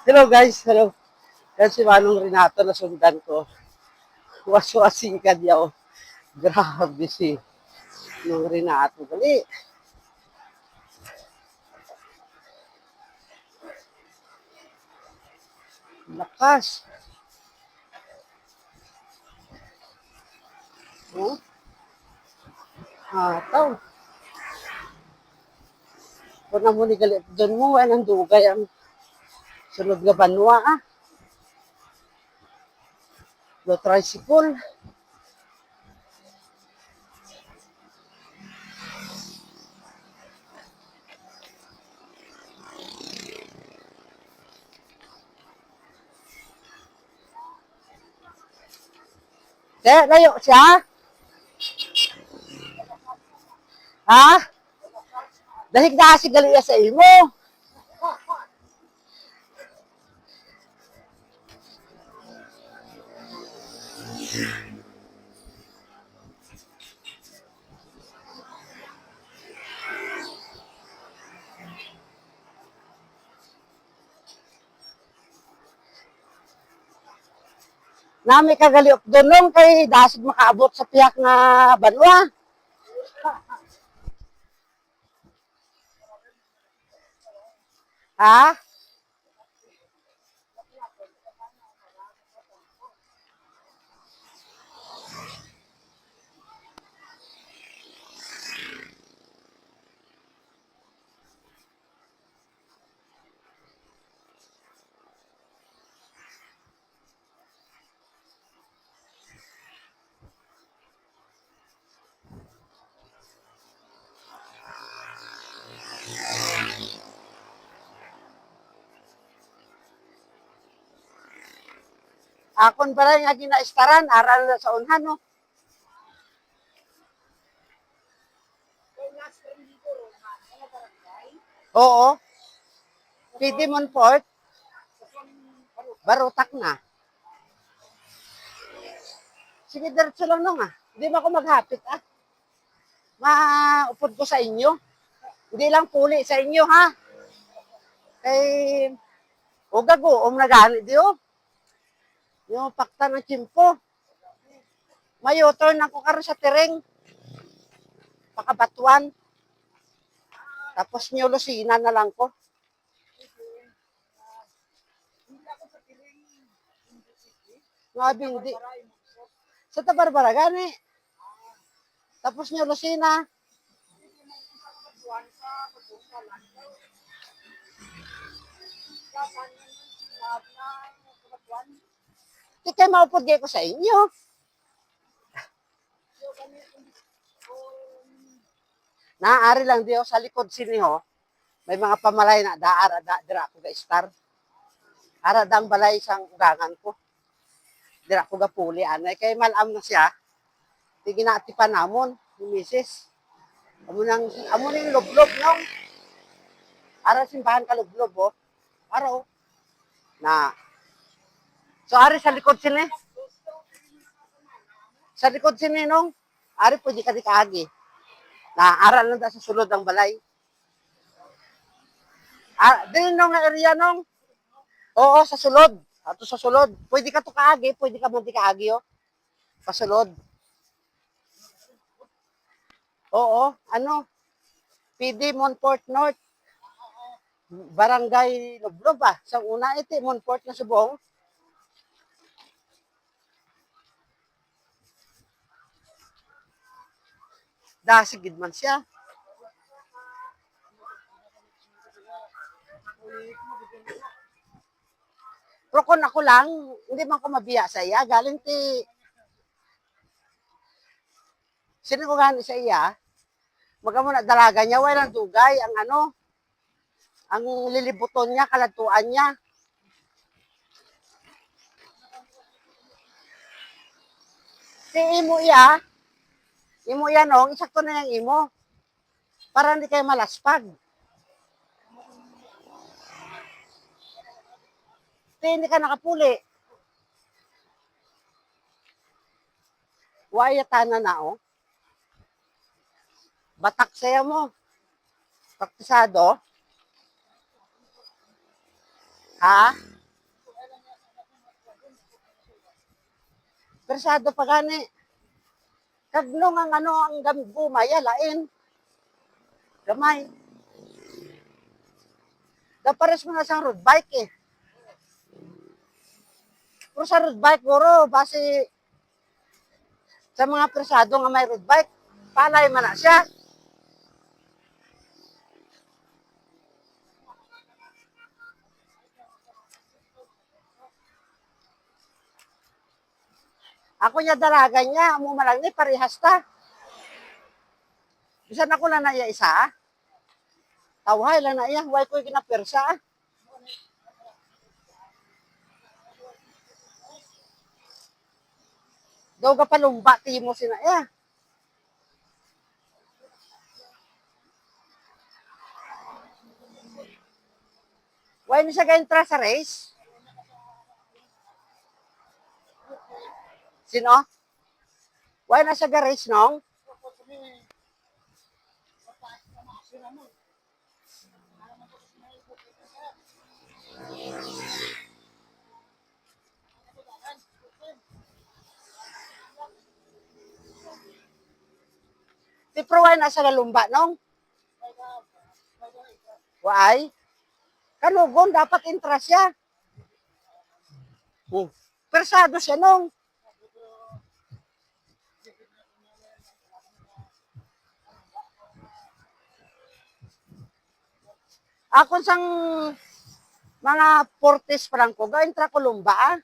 Hello guys, hello. Yan si Manong Renato na sundan ko. Waswasi ka niya. Oh. Grabe si Manong Renato. Dali. Lakas. Oh. Hataw. Kung na mo ni galit doon mo, anong dugay ang sunod nga banwa ah. Do tricycle. Layo siya? Ha? Dahil na si galit sa imo. Nami kagaliok doon kay dasig makaabot sa piyak nga banwa. Ha? Akon pa rin nga ginaistaran, aral na sa unhan, no? Oo. Pwede Monfort, barutak na. Sige, diretso lang nung ah. Hindi mo ako maghapit ah. Maupod ko sa inyo. Hindi lang puli sa inyo ha. Kay, o gago, na gani diyo. Yung pakta ng chimpo. May turn ako karon sa tereng. Pakabatuan. Tapos nyo lusina na lang ko. Ngabi, hindi. Sa Tabarbara, gani. Tapos nyo lusina. Di kayo maupod ko sa inyo. Naari lang diyo sa likod siniho. May mga pamalay na daara dira ako ga star. Ara dang balay sang ugangan ko. Dira ko ga puli anay kay malam na siya. Di ginatipan namon ni Mrs. Amo nang loblob nong. Ara simbahan ka loblob oh. Ara oh. Na. So ari sa likod sini. Sa likod sini nong. Ari pwede ka di kaagi. Na aral lang sa sulod ang balay. Din nung area nung. Oo, sa sulod. Ato sa sulod. Pwede ka to kaagi, pwede ka man di kaagi oh. Pasulod. Oo, ano? PD Monfort North. Barangay Lublob ah. Sa una iti Monfort na subong. Dasigid man siya. Pero kung ako lang, hindi man ko mabiya sa iya. Galing ti, sino ko gani sa iya, magamo na dalaga niya, walang dugay, ang ano, ang lilibuton niya, kalatuan niya. Si imo imo iya nong, isakto na yung imo. Para hindi kayo malaspag. Hindi ka nakapuli. Wayatana na oh. Batak saya mo. Praktisado. Ha? Persado pa gani. Kagnong ang ano ang gumaya lain. Gamay. Dapares mo na sa road bike eh. Pero sa road bike, guro, base sa mga persado nga may road bike, palay man na siya. Ako niya dalagan niya, amo malang ni parehas ta. Bisan ako lang na iya isa. Tawhay lang na iya, huwag ko ginapersa. Daw ka palumba, timo sina iya. Huwag ni siya ga-intra sa race. Sino? Huwag na siya ga-race nong? Di pro huwag na siya galumba nong? Why? Kanugon, dapat intra siya. Persado siya nong. Ako sang mga 40s parang ko, ga-intra ko lumba ah.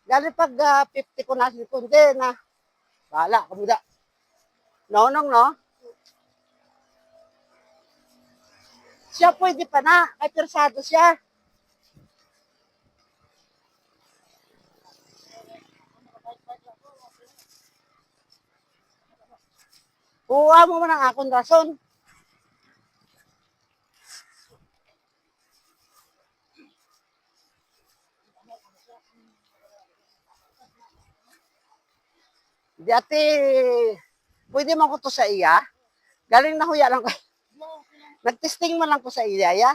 Gali pag 50 ko na kundi na, bahala, kamuda. No, nong, no? Siya pwede pa na, kay persado siya. Kuha mo man ang akong rason. Di ate, pwede man ko to sa iya. Galing na huya lang ko. Nag-testing man lang ko sa iya, ya.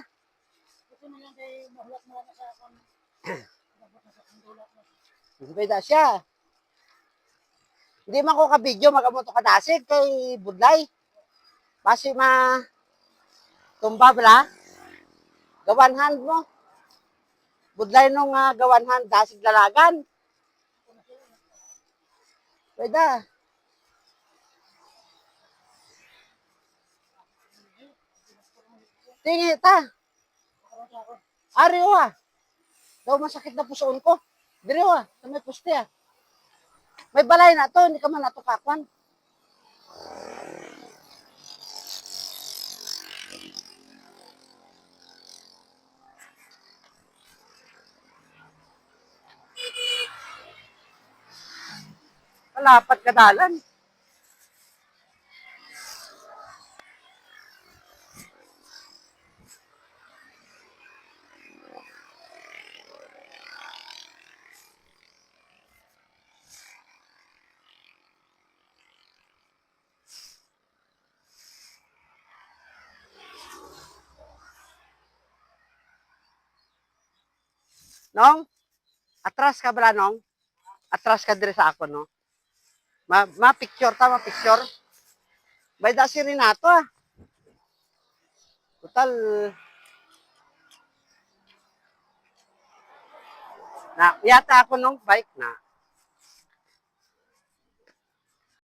Pwede siya. Hindi man ko ka-video, magamoto ka dasig kay Budlay. Basi tumba bala. Gawanhan mo. Budlay nung gawanhan, dasig lalagan. Pwede. Tingi ta. Ariyo ah. Daw masakit na pusoon ko. Diriyo ah. Sa may puste ah. May balay na to, hindi ka man natukapan. Kalapat kadalan. Nong, atras ka bala nong? Atras ka dire sa ako, no? Ma-picture ta, ma-picture. Bayda si Renato, ah. Total, na, yata ako nung bike na.